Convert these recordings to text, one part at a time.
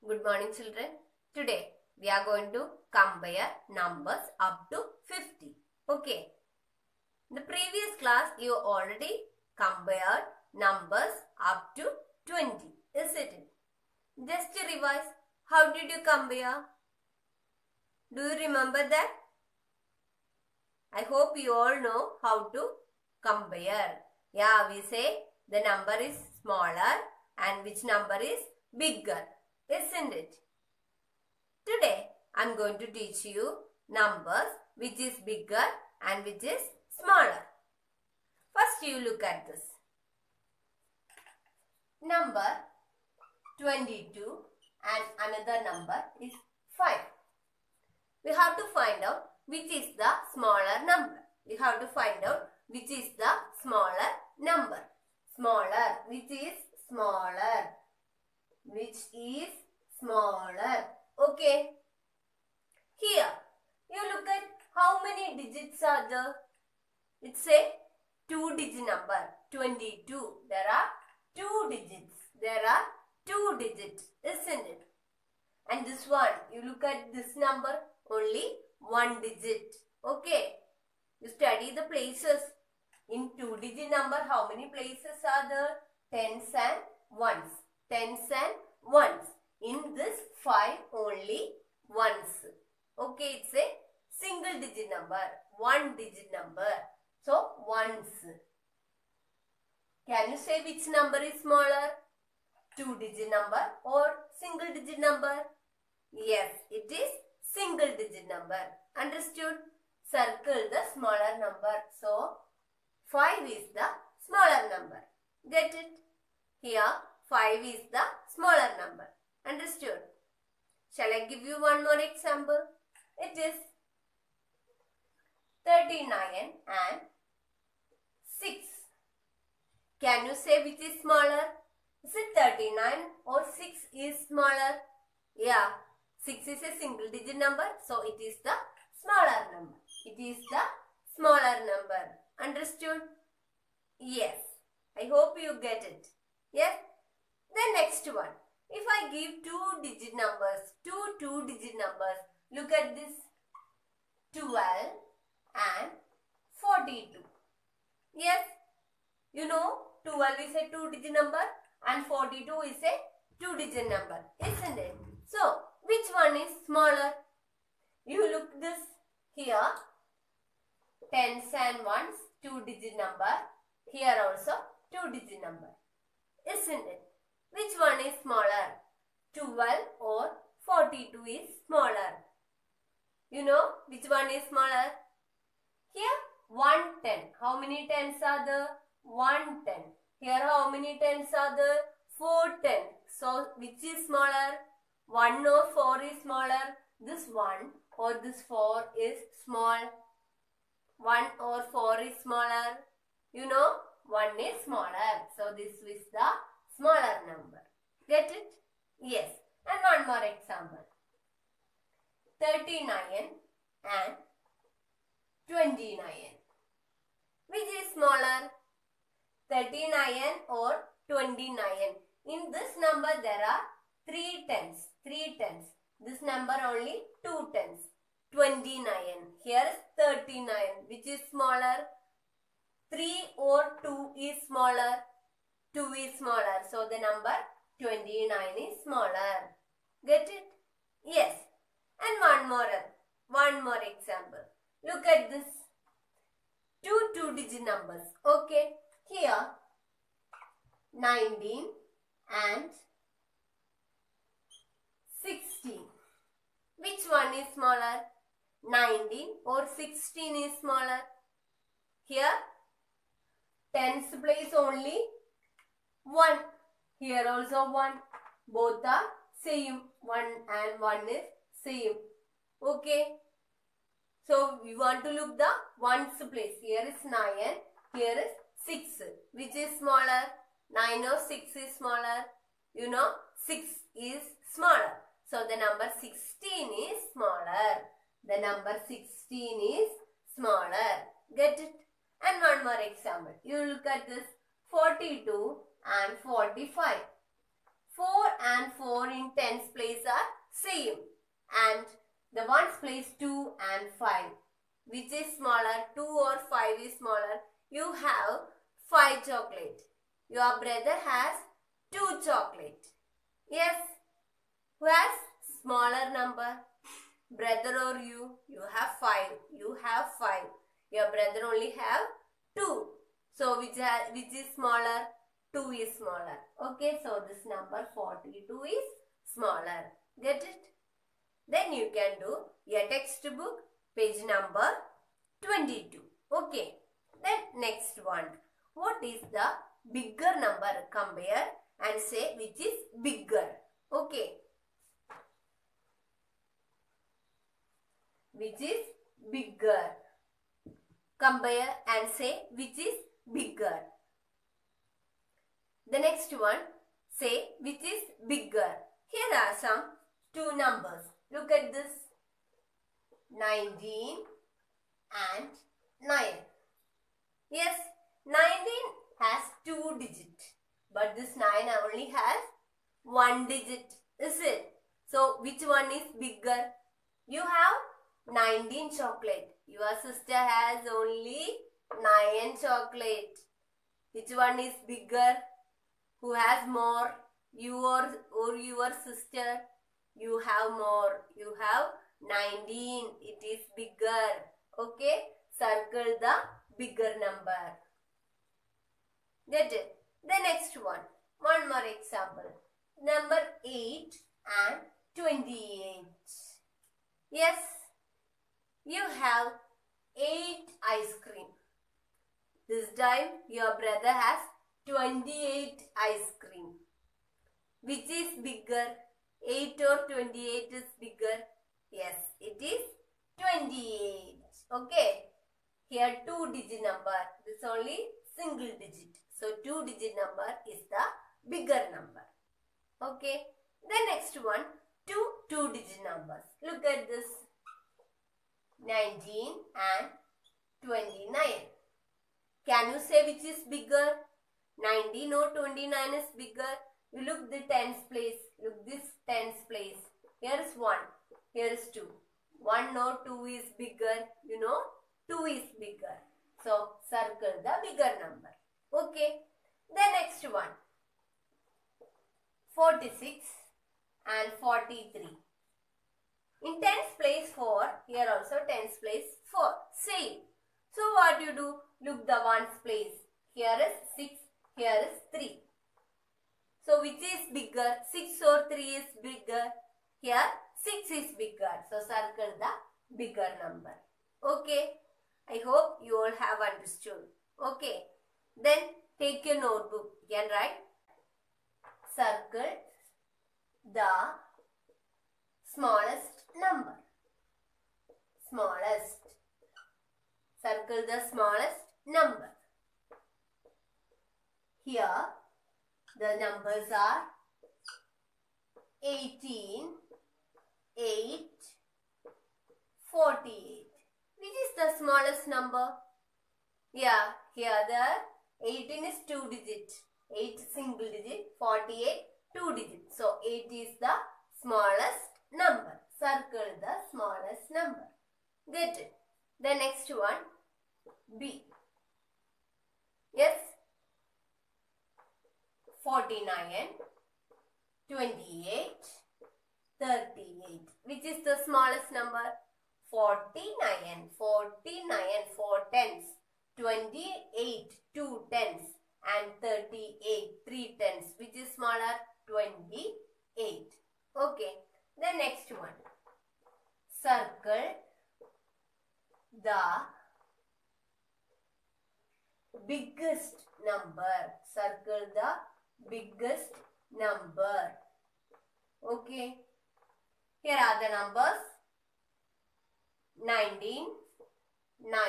Good morning, children. Today we are going to compare numbers up to 50. Okay. In the previous class you already compared numbers up to 20, isn't it? Just to revise, how did you compare? Do you remember that? I hope you all know how to compare. Yeah, we say the number is smaller and which number is bigger, isn't it? Today I am going to teach you numbers which is bigger and which is smaller. First you look at this. Number 22 and another number is 5. We have to find out which is the smaller number. We have to find out which is the smaller number. Smaller, which is smaller. Which is smaller. Okay. Here, you look at how many digits are there. It's a 2-digit number. 22. There are 2 digits. There are 2 digits, isn't it? And this one, you look at this number, only 1 digit. Okay. You study the places. In 2-digit number, how many places are there? Tens and ones. Tens and ones. In this 5, only ones. Okay, it's a single digit number. 1 digit number. So, ones. Can you say which number is smaller? 2-digit number or single digit number? Yes, it is single digit number. Understood? Circle the smaller number. So, 5 is the smaller number. Get it? Here, 5 is the smaller number. Understood? Shall I give you one more example? It is 39 and 6. Can you say which is smaller? Is it 39 or 6 is smaller? Yeah, 6 is a single digit number, so it is the smaller number. It is the smaller number. Understood? Yes. I hope you get it. Yes? The next one. If I give 2-digit numbers, two 2-digit numbers, look at this. 12 and 42. Yes? You know 12 is a 2-digit number and 42 is a 2-digit number, isn't it? So, which one is smaller? You look this here. Tens and ones, 2-digit number. Here also 2-digit number. Isn't it? Which one is smaller? 12 or 42 is smaller. You know which one is smaller? Here 110. How many tens are there? 110. Here how many tens are there? 4 tens. So which is smaller? 1 or 4 is smaller. This 1 or this 4 is small. 1 or 4 is smaller. You know 1 is smaller. So this is the smaller number. Get it? Yes. And one more example. 39 and 29. Which is smaller? 39 or 29. In this number there are 3 tens. 3 tens. This number only 2 tens. 29. Here is 39. Which is smaller? 3 or 2 is smaller. 2 is smaller. So the number 29 is smaller. Get it? Yes. And one more example. Look at this. 2-digit numbers. Okay. Here 19 and 16. Which one is smaller? 19 or 16 is smaller. Here tens place only 1. Here also 1. Both are same. 1 and 1 is same. Okay. So we want to look the ones place. Here is 9. Here is 6. Which is smaller? 9 or 6 is smaller. You know 6 is smaller. So the number 16 is smaller. The number 16 is smaller. Get it? And one more example. You look at this. 42 and 45. 4 and 4 in tens place place 2 and 5. Which is smaller? 2 or 5 is smaller. You have 5 chocolate. Your brother has 2 chocolate. Yes. Who has smaller number? Brother or you? You have 5. You have 5. Your brother only have 2. So which is smaller? 2 is smaller. Okay, so this number 42 is smaller. Get it? Then you can do a textbook, page number 22. Okay. Then next one. What is the bigger number? Compare and say which is bigger. Okay. Which is bigger? Compare and say which is bigger. The next one, say which is bigger. Here are some 2 numbers. Look at this. 19 and 9. Yes, 19 has 2 digits. But this 9 only has 1 digit. Is it? So, which one is bigger? You have 19 chocolate. Your sister has only 9 chocolate. Which one is bigger? Who has more? You or your sister? You have more. You have 19. It is bigger. Okay? Circle the bigger number. Get it? The next one. One more example. Number 8 and 28. Yes. You have 8 ice cream. This time your brother has 28 ice cream. Which is bigger? 8 or 28 is bigger? Yes, it is 28. Okay. Here 2-digit number. This only single digit. So 2-digit number is the bigger number. Okay. The next one, 2-digit numbers. Look at this. 19 and 29. Can you say which is bigger? 19 or 29 is bigger? You look the tens place. Look this tens place. Here is 1. Here is 2. 1 or 2 is bigger. You know, 2 is bigger. So, circle the bigger number. Okay. The next one. 46 and 43. In tens place 4. Here also tens place 4. Same. So, what you do? Look the ones place. Here is 6. Here is 3. So, which is bigger? 6 or 3 is bigger? Here 6 is bigger. So, circle the bigger number. Okay. I hope you all have understood. Okay. Then take your notebook. You can write. Circle the smallest number. Smallest. Circle the smallest number. Here the numbers are 18, 8, 48. Which is the smallest number? Yeah, here the 18 is 2 digit, 8 single digit, 48 2 digit. So 8 is the smallest number. Circle the smallest number. Get it? The next one, B. Yes. 49, 28, 38. Which is the smallest number? 49, 49, 4 tens, 28, 2 tens, and 38, 3 tens. Which is smaller? 28. Okay. The next one. Circle the biggest number. Circle the biggest number. Okay. Here are the numbers. 19, 9,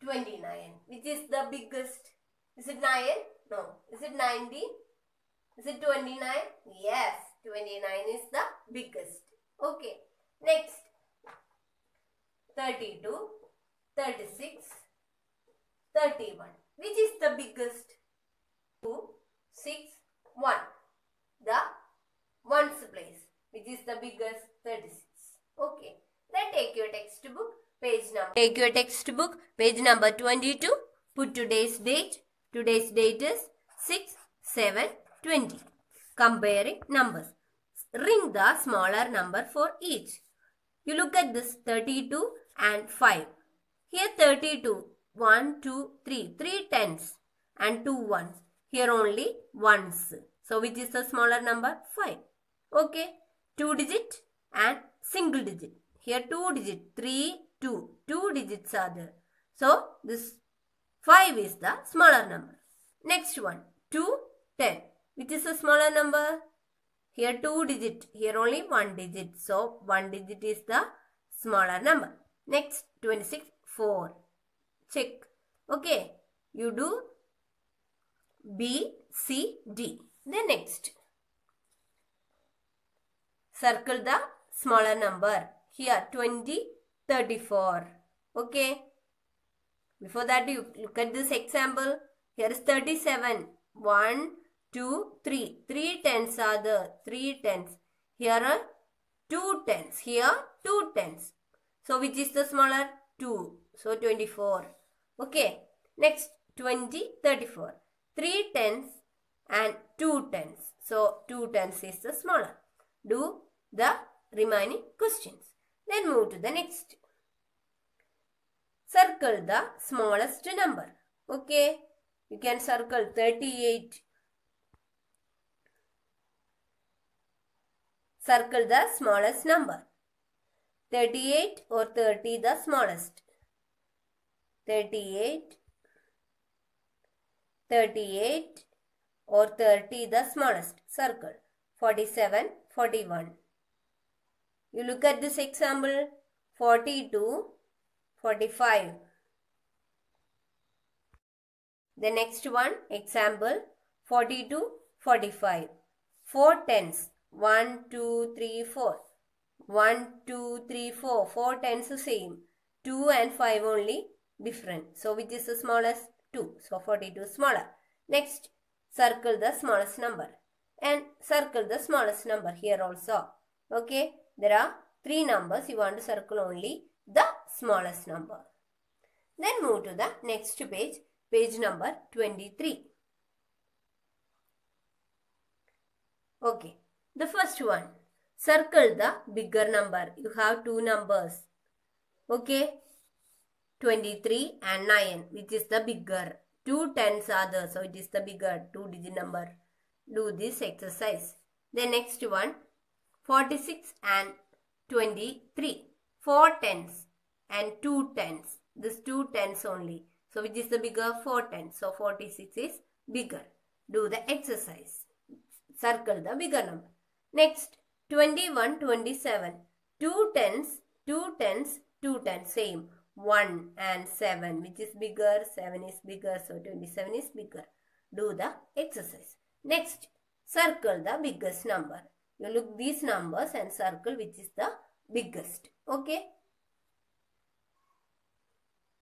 29. Which is the biggest? Is it 9? No. Is it 19? Is it 29? Yes. 29 is the biggest. Okay. Next. 32, 36, 31. Which is the biggest? 2, 6, 1. The ones place. Which is the biggest? 36. Okay. Take your textbook, page number 22. Put today's date. Today's date is 6/7/20. Comparing numbers. Ring the smaller number for each. You look at this 32 and 5. Here 32, 1, 2, 3. 3 tens and 2 ones. Here only ones. So which is the smaller number? 5. Okay. 2 digit and single digit. Here 2 digit, 3, 2. 2 digits are there. So this 5 is the smaller number. Next one, 2, 10. Which is the smaller number? Here 2 digit, here only 1 digit. So 1 digit is the smaller number. Next, 26, 4. Check. Okay. You do B, C, D. Then next. Circle the smaller number. Here 20, 34. Okay. Before that, you look at this example. Here is 37. 1, 2, 3. 3 tens are there. 3 tens. Here are 2 tens. Here 2 tens. So which is the smaller? 2. So 24. Okay. Next 20, 34. 3 tens and 2 tens. So 2 tens is the smaller. Do the remaining questions. Then move to the next. Circle the smallest number. Okay. You can circle 38. Circle the smallest number. 38 or 30 the smallest. 38. 38 or 30 the smallest. Circle. 47, 41. You look at this example. 42, 45. The next one, example 42, 45. 4 tens. 1, 2, 3, 4. 1, 2, 3, 4. 4 tens the same. 2 and 5 only different. So which is the smallest? 2. So 42 is smaller. Next, circle the smallest number. And circle the smallest number here also. Okay. There are 3 numbers. You want to circle only the smallest number. Then move to the next page. Page number 23. Okay. The first one. Circle the bigger number. You have 2 numbers. Okay. 23 and 9. Which is the bigger. 2 tens are there. So it is the bigger 2-digit number. Do this exercise. The next one. 46 and 23. 4 tens and 2 tens. This 2 tens only. So which is the bigger? 4 tens. So 46 is bigger. Do the exercise. Circle the bigger number. Next, 21, 27. 2 tens, 2 tens, 2 tens. Same. 1 and 7. Which is bigger? 7 is bigger. So 27 is bigger. Do the exercise. Next, circle the biggest number. You look these numbers and circle which is the biggest. Okay.